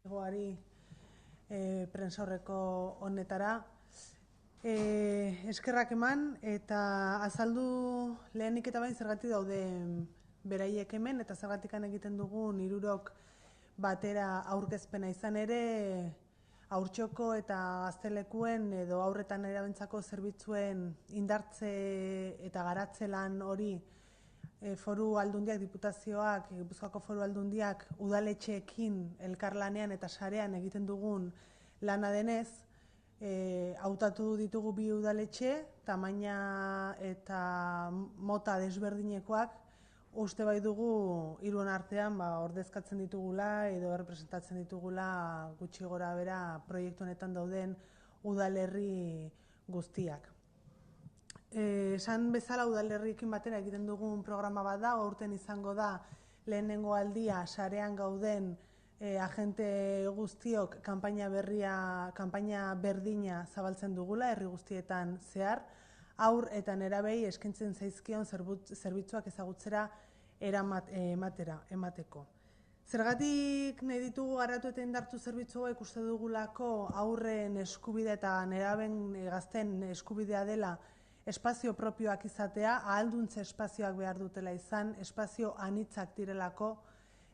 Goari prentsaurreko honetara. Eskerrak eman eta azaldu lehenik eta bain zergatik daude beraiek hemen eta zergatikan egiten dugun hirurok batera aurkezpena izan ere haurtxoko eta gaztelekuen edo haurretan erabentzako zerbitzuen indartze eta garatze lan hori foru aldundiak, diputazioak, Gipuzkoako foru aldundiak udaletxeekin elkarlanean eta sarean egiten dugun lana denez, hautatu ditugu bi udaletxe, tamaina eta mota desberdinekoak, uste bai dugu hiruen artean ordezkatzen ditugula edo representatzen ditugula gutxi gora bera proiektu honetan dauden udalerri guztiak. Esan bezala udalerriekin batera egiten dugun programa bat da, aurten izango da lehenengo aldia sarean gauden agente guztiok kanpaina berdina zabaltzen dugula herri guztietan zehar, haur eta nerabei eskaintzen zaizkion zerbitzuak ezagutzera emateko. Zergatik nahi ditugu garatu eta indartu zerbitzuak uste dugulako haurren eskubidea eta neraben gazten eskubidea dela espazio propioak izatea, ahalduntze espazioak behar dutela izan, espazio anitzak direlako,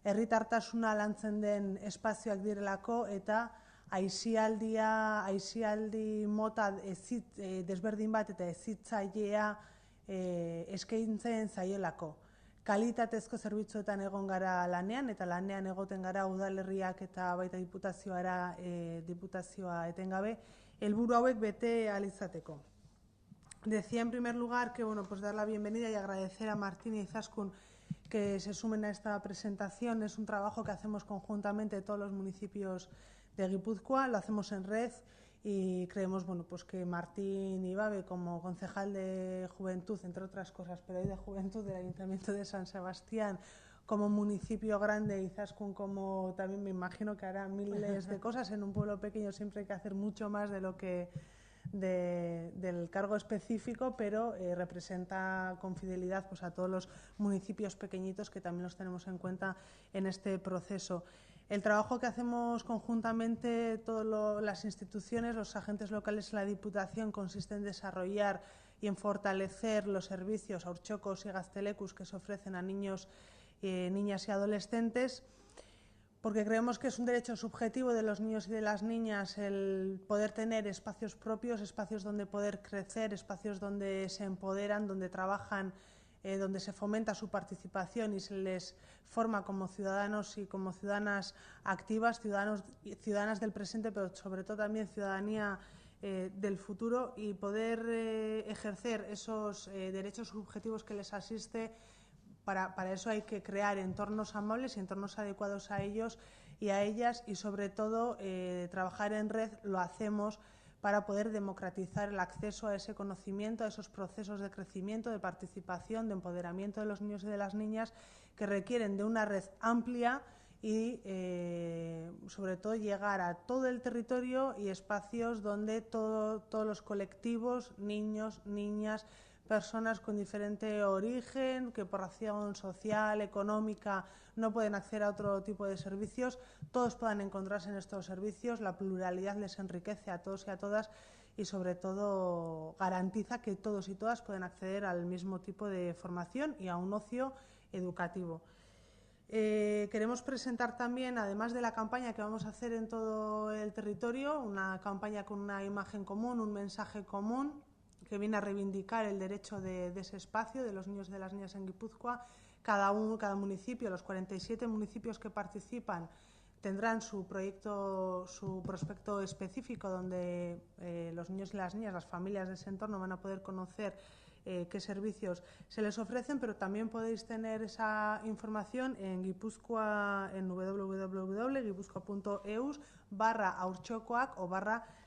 herritartasuna lantzen den espazioak direlako eta aisialdi mota desberdin bat eta ezitzailea eskaintzen zaielako. Kalitatezko zerbitzuetan egon gara lanean eta lanean egoten gara udalerriak eta baita diputazioa etengabe, helburu hauek bete ahal izateko. Decía en primer lugar que dar la bienvenida y agradecer a Martín y Izaskun que se sumen a esta presentación. Es un trabajo que hacemos conjuntamente todos los municipios de Guipúzcoa, lo hacemos en red y creemos que Martín Ibabe, como concejal de Juventud, entre otras cosas, pero hoy de Juventud del Ayuntamiento de San Sebastián, como municipio grande, Izaskun como también me imagino que hará miles de cosas. En un pueblo pequeño siempre hay que hacer mucho más de lo que del cargo específico, pero representa con fidelidad a todos los municipios pequeñitos que también los tenemos en cuenta en este proceso. El trabajo que hacemos conjuntamente todas las instituciones, los agentes locales y la Diputación consiste en desarrollar y en fortalecer los servicios haurtxokos y gaztelecus que se ofrecen a niños, niñas y adolescentes, porque creemos que es un derecho subjetivo de los niños y de las niñas el poder tener espacios propios, espacios donde poder crecer, espacios donde se empoderan, donde trabajan, donde se fomenta su participación y se les forma como ciudadanos y como ciudadanas activas, ciudadanas del presente, pero sobre todo también ciudadanía del futuro, y poder ejercer esos derechos subjetivos que les asiste. Para eso hay que crear entornos amables y entornos adecuados a ellos y a ellas, y sobre todo trabajar en red lo hacemos para poder democratizar el acceso a ese conocimiento, a esos procesos de crecimiento, de participación, de empoderamiento de los niños y de las niñas que requieren de una red amplia y sobre todo llegar a todo el territorio y espacios donde todos los colectivos, niños, niñas, personas con diferente origen, que por razón social, económica, no pueden acceder a otro tipo de servicios, todos puedan encontrarse en estos servicios. La pluralidad les enriquece a todos y a todas y sobre todo garantiza que todos y todas pueden acceder al mismo tipo de formación y a un ocio educativo. Queremos presentar también, además de la campaña que vamos a hacer en todo el territorio, una campaña con una imagen común, un mensaje común, que viene a reivindicar el derecho de ese espacio de los niños y de las niñas en Guipúzcoa. Cada municipio, los 47 municipios que participan, tendrán su prospecto específico donde los niños y las niñas, las familias de ese entorno van a poder conocer qué servicios se les ofrecen, pero también podéis tener esa información en Guipúzcoa, en www.guipuzcoa.eus/haurtxokoak o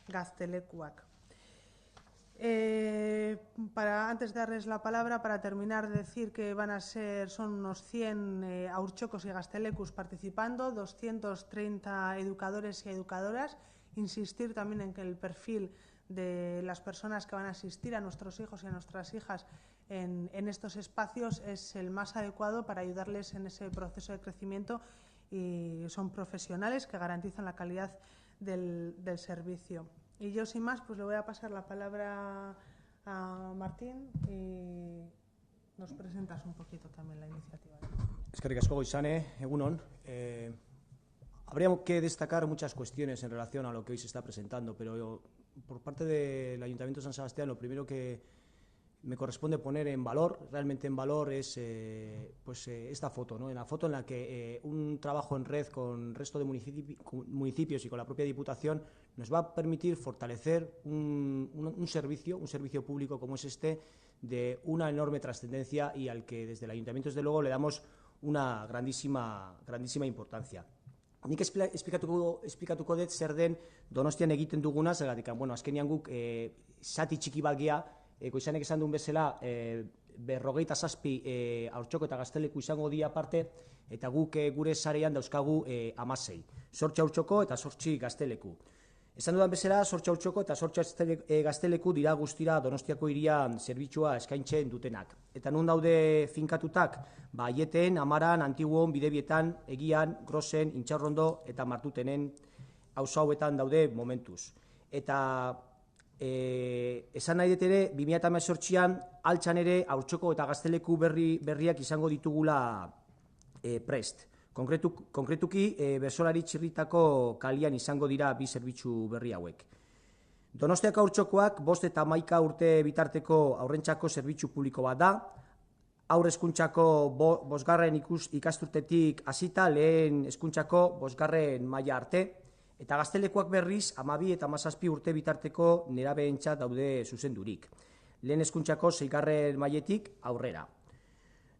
/gaztelekuak. Antes de darles la palabra, para terminar, decir que son unos 100 haurtxokos y gaztelecus participando, 230 educadores y educadoras. Insistir también en que el perfil de las personas que van a asistir, a nuestros hijos y a nuestras hijas en estos espacios, es el más adecuado para ayudarles en ese proceso de crecimiento y son profesionales que garantizan la calidad del servicio. Y yo, sin más, pues le voy a pasar la palabra a Martín y nos presentas un poquito también la iniciativa. Eskerrik asko Goizane, egunon. Habría que destacar muchas cuestiones en relación a lo que hoy se está presentando, pero por parte del Ayuntamiento de San Sebastián lo primero que me corresponde poner en valor, realmente en valor, es esta foto, ¿no? En la foto en la que un trabajo en red con el resto de municipios y con la propia Diputación nos va a permitir fortalecer un servicio público como es este, de una enorme trascendencia y al que desde el Ayuntamiento, desde luego, le damos una grandísima importancia. Nik esplikatuko dut zer den Donostian egiten duguna, zergatik, bueno, azkenean guk zati txiki bat gea, Goizanek esan duen bezala, 57 haurtxoko eta gazteleku izango dira aparte, eta guk gure sarean dauzkagu 16. 8 haurtxoko eta 8 gazteleku. Esan dudan bezala, 8 haurtxoko eta 8 gazteleku dira guztira Donostiako hirian zerbitzua eskaintzen dutenak. Eta nun daude finkatutak? Aieten, Amaran, Antiguon, Bidebietan, Egian, Grosen, Intxaurrondo eta Martutenen auzo hauetan daude momentuz. Eta esan nahi dut ere, 2018an altxan ere haurtxoko eta gazteleku berriak izango ditugula prest. Konkretuki, Bersolari Txirritako kalian izango dira bi zerbitzu berri hauek. Donostiako haurtxokoak 5 eta 11 urte bitarteko haurrentzako zerbitzu publiko bat da, haur hezkuntzako 5. ikasturtetik hasita lehen hezkuntzako 5. maila arte, eta gaztelekuak berriz 12 eta 17 urte bitarteko nerabeentzat daude zuzendurik. Lehen hezkuntzako 6. mailetik aurrera.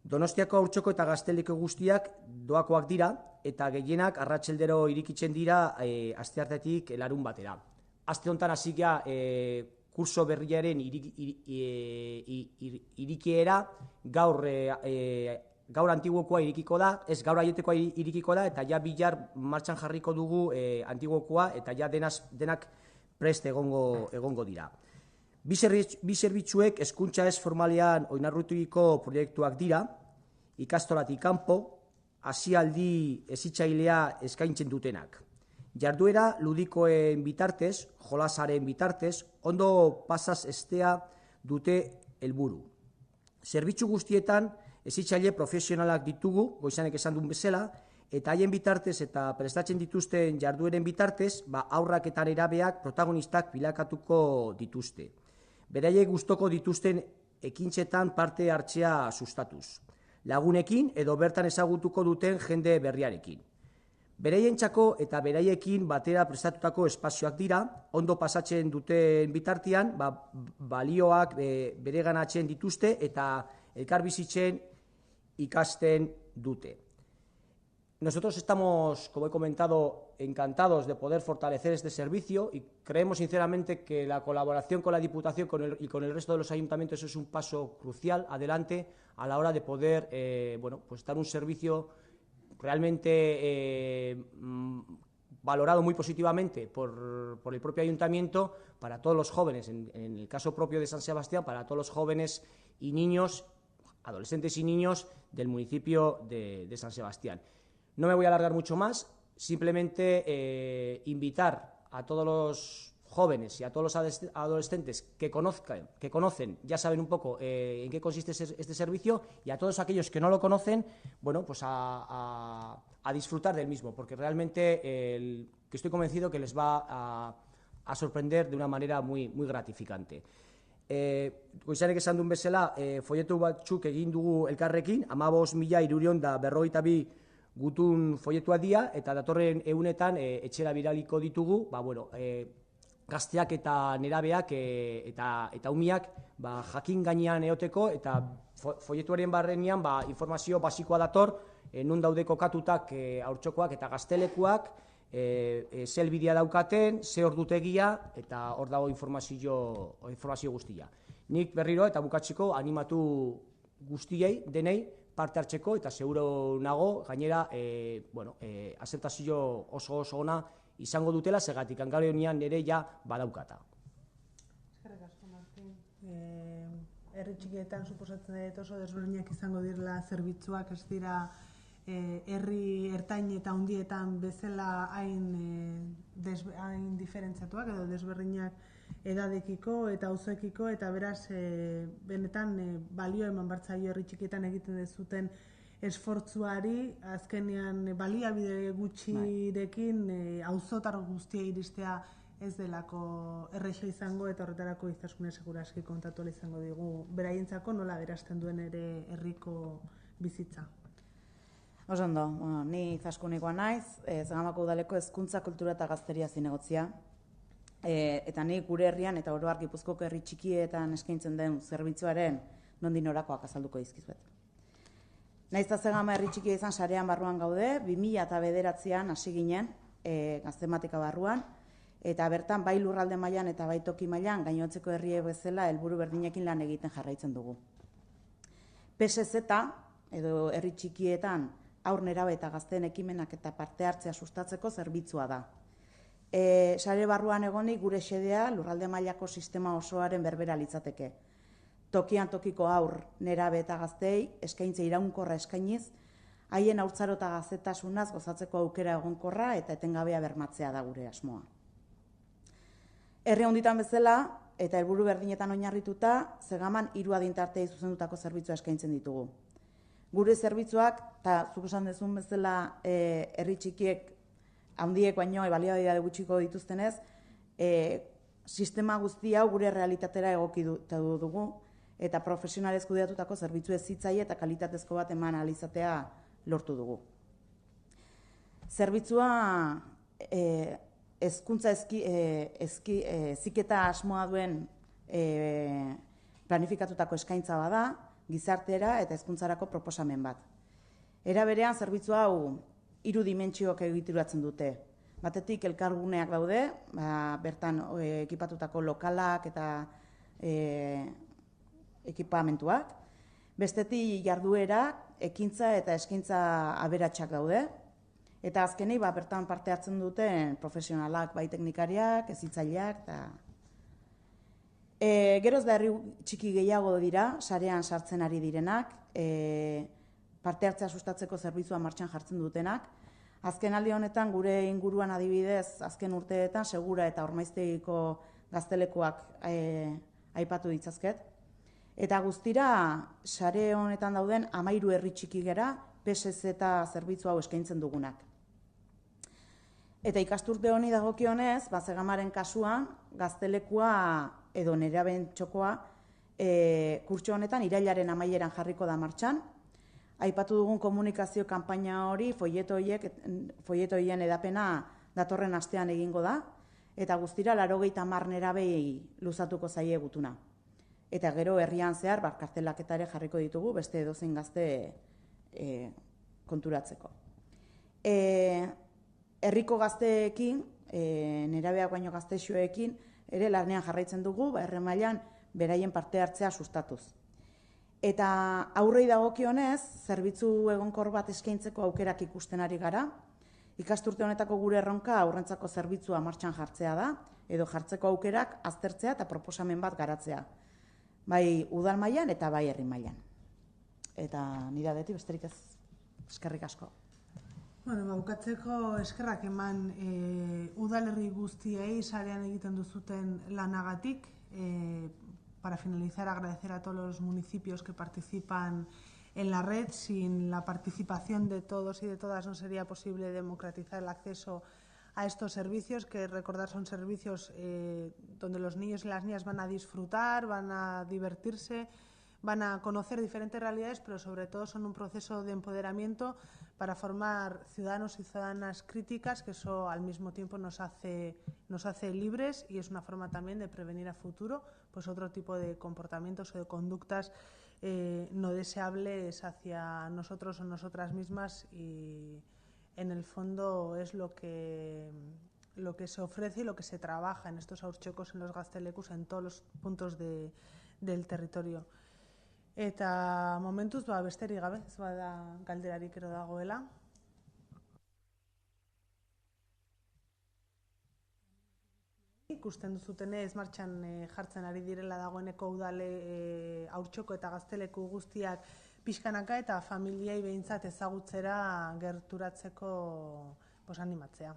Donostiako haurtxoko eta gazteleko guztiak doakoak dira eta gehienak arratseldero irikitzen dira asteartetik larun batera. Aste honetan hasi gara kurso berriaren irikiera, gaur Antiguokoa irikiko da, ez gaur Aietekoa irikiko da, eta ja bihar martxan jarriko dugu Antiguokoa, eta ja denak prest egongo dira. Bi zerbitzuek hezkuntza ez formalean oinarrituriko proiektuak dira, ikastolatik kanpo, hasialdi hezitzailea eskaintzen dutenak. Jarduera ludikoen bitartez, jolasaren bitartez, ondo pasaz estea dute helburu. Zerbitzu guztietan hezitzaile profesionalak ditugu, Goizanek esan duen bezala, eta haien bitartez eta prestatzen dituzten jardueren bitartez, haurrak eta nerabeak protagonistak bilakatuko dituzte. Beraiek gustoko dituzten ekintzetan parte hartzea sustatuz. Lagunekin edo bertan ezagutuko duten jende berriarekin. Beraientzako eta beraiekin batera prestatutako espazioak dira, ondo pasatzen duten bitartean, balioak bereganatzen dituzte eta elkarbizitzen ikasten dute. Nosotros estamos, como he comentado, encantados de poder fortalecer este servicio y creemos sinceramente que la colaboración con la Diputación y con el resto de los ayuntamientos es un paso crucial adelante a la hora de poder dar un servicio realmente valorado muy positivamente por el propio ayuntamiento para todos los jóvenes, en el caso propio de San Sebastián, para todos los jóvenes y niños, adolescentes y niños del municipio de San Sebastián. No me voy a alargar mucho más, simplemente invitar a todos los jóvenes y a todos los adolescentes que conocen, ya saben un poco en qué consiste este servicio, y a todos aquellos que no lo conocen, bueno, pues a disfrutar del mismo, porque realmente que estoy convencido que les va a sorprender de una manera muy gratificante. Goizanek esan duen bezala, folletu batzuk egin dugu elkarrekin, 15.352 gutun folletua dira, eta datorren egunetan etxera biraliko ditugu, gazteak eta nerabeak eta umiak jakin gainean eoteko, eta folletuaren barrenean informazio basikoa dator, nun daude kokatutak haurtxokoak eta gaztelekuak, zelbidea daukaten, ze ordutegia, eta hor dago informazio guztia. Nik berriro eta bukatzeko animatu guztiei, denei, parte hartzeko, eta seguro nago, gainera, aceptazio oso ona izango dutela, zergatik gaur egunean ere ja badaukata. Eskerrik asko, Martin. Herri txikietan suposatzen dut oso desberdinak izango direla zerbitzuak, ez dira herri ertain eta handietan bezala hain diferentziatuak edo desberdinak edadekiko eta auzoekiko, eta beraz benetan balio eman bartzaio herri txikietan egiten dezuten esfortzuari, azkenean baliabide gutxirekin auzotar guztia iristea ez delako erresa izango, eta horretarako Izaskune segurazki kontatu izango digu beraientzako nola berazten duen ere herriko bizitza. Oso ondo, ni Izaskunekoa naiz, Zegamako udaleko hezkuntza, kultura eta gazteria zinegotzia. Eta ni gure herrian eta oro har Gipuzkoako herri txikietan eskaintzen den zerbitzuaren nondik norakoak azalduko dizkizuet. Naiz eta Zegama herri txikia izan sarean barruan gaude, 2009an hasi ginen gaztematika barruan, eta bertan bai lurralde mailan eta bai toki mailan gainontzeko herriek bezala helburu berdinekin lan egiten jarraitzen dugu. PSZ edo herri txikietan haur nerabe eta gazteen ekimenak eta parte hartzea sustatzeko zerbitzua da. Sare barruan egonik gure xedea lurralde mailako sistema osoaren berbera litzateke. Tokian tokiko haur nerabe eta gazteei eskaintza iraunkorra eskainiz, haien haurtzaro eta gaztetasunaz gozatzeko aukera egonkorra eta etengabea bermatzea da gure asmoa. Herri handitan bezala eta helburu berdinetan oinarrituta, Zegaman 3 adintarteei zuzendutako zerbitzua eskaintzen ditugu. Gure zerbitzuak, eta zuk esan duzun bezala herri txikiek handiek baino baliabide gutxiko dituztenez, sistema guzti hau gure realitatera egokitu dugu eta profesionalez kudeatutako zerbitzu hezitzaile eta kalitatezko bat eman ahal izatea lortu dugu. Zerbitzua hezkuntza heziketa asmoa duen planifikatutako eskaintza bada, gizartera eta hezkuntzarako proposamen bat. Era berean, zerbitzu hau 3 dimentsiok egituratzen dute. Batetik elkarguneak daude, bertan ekipatutako lokalak eta ekipamentuak. Bestetik jarduerak, ekintza eta eskaintza aberatsak daude. Eta azkenei bertan parte hartzen duten profesionalak, bai teknikariak, hezitzaileak eta geroz da herri txiki gehiago dira, sarean sartzen ari direnak, parte hartzea sustatzeko zerbitzua martxan jartzen dutenak. Azken aldi honetan gure inguruan adibidez, azken urteetan Segura eta Ormaiztegiko gaztelekuak aipatu ditzazket. Eta guztira, sare honetan dauden 13 herri txiki gera, PSZ zerbitzu hau eskaintzen dugunak. Eta ikasturte honi dagokionez, Zegamaren kasuan, gaztelekua edo nerabeen txokoa kurtso honetan irailaren amaieran jarriko da martxan. Aipatu dugun komunikazio kanpaina hori, foletoien edapena datorren astean egingo da, eta guztira 80 nerabei luzatuko zaie gutuna. Eta gero herrian zehar kartelak eta ere jarriko ditugu beste edozein gazte konturatzeko. Herriko gazteekin, nerabeak baino gaztexoekin, ere lanean jarraitzen dugu, herri mailan beraien parte hartzea sustatuz. Eta aurrei dagokionez, zerbitzu egonkor bat eskaintzeko aukerak ikusten ari gara. Ikasturte honetako gure erronka aurrentzako zerbitzua martxan jartzea da, edo jartzeko aukerak aztertzea eta proposamen bat garatzea. Bai udal mailan eta bai herri mailan. Eta nire adetik besterik ez, eskerrik asko. Bukatzeko eskerrak eman udalerri guztiei sarean egiten duzuten lanagatik. Para finalizar, agradecer a todos los municipios que participan en la red. Sin la participación de todos y de todas no sería posible democratizar el acceso a estos servicios, que recordar son servicios donde los niños y las niñas van a disfrutar, van a divertirse, van a conocer diferentes realidades, pero sobre todo son un proceso de empoderamiento para formar ciudadanos y ciudadanas críticas, que eso al mismo tiempo nos hace libres, y es una forma también de prevenir a futuro pues otro tipo de comportamientos o de conductas no deseables hacia nosotros o nosotras mismas, y en el fondo es lo que se ofrece y lo que se trabaja en estos haurtxokos, en los gaztelekus, en todos los puntos del territorio. Eta momentuz, besterik gabe, ez bada galderarik ero dagoela. Ikusten duzutenez martxan jartzen ari direla dagoeneko udale haurtxoko eta gazteleku guztiak pixkanaka eta familiei behintzat ezagutzera gerturatzeko animatzea.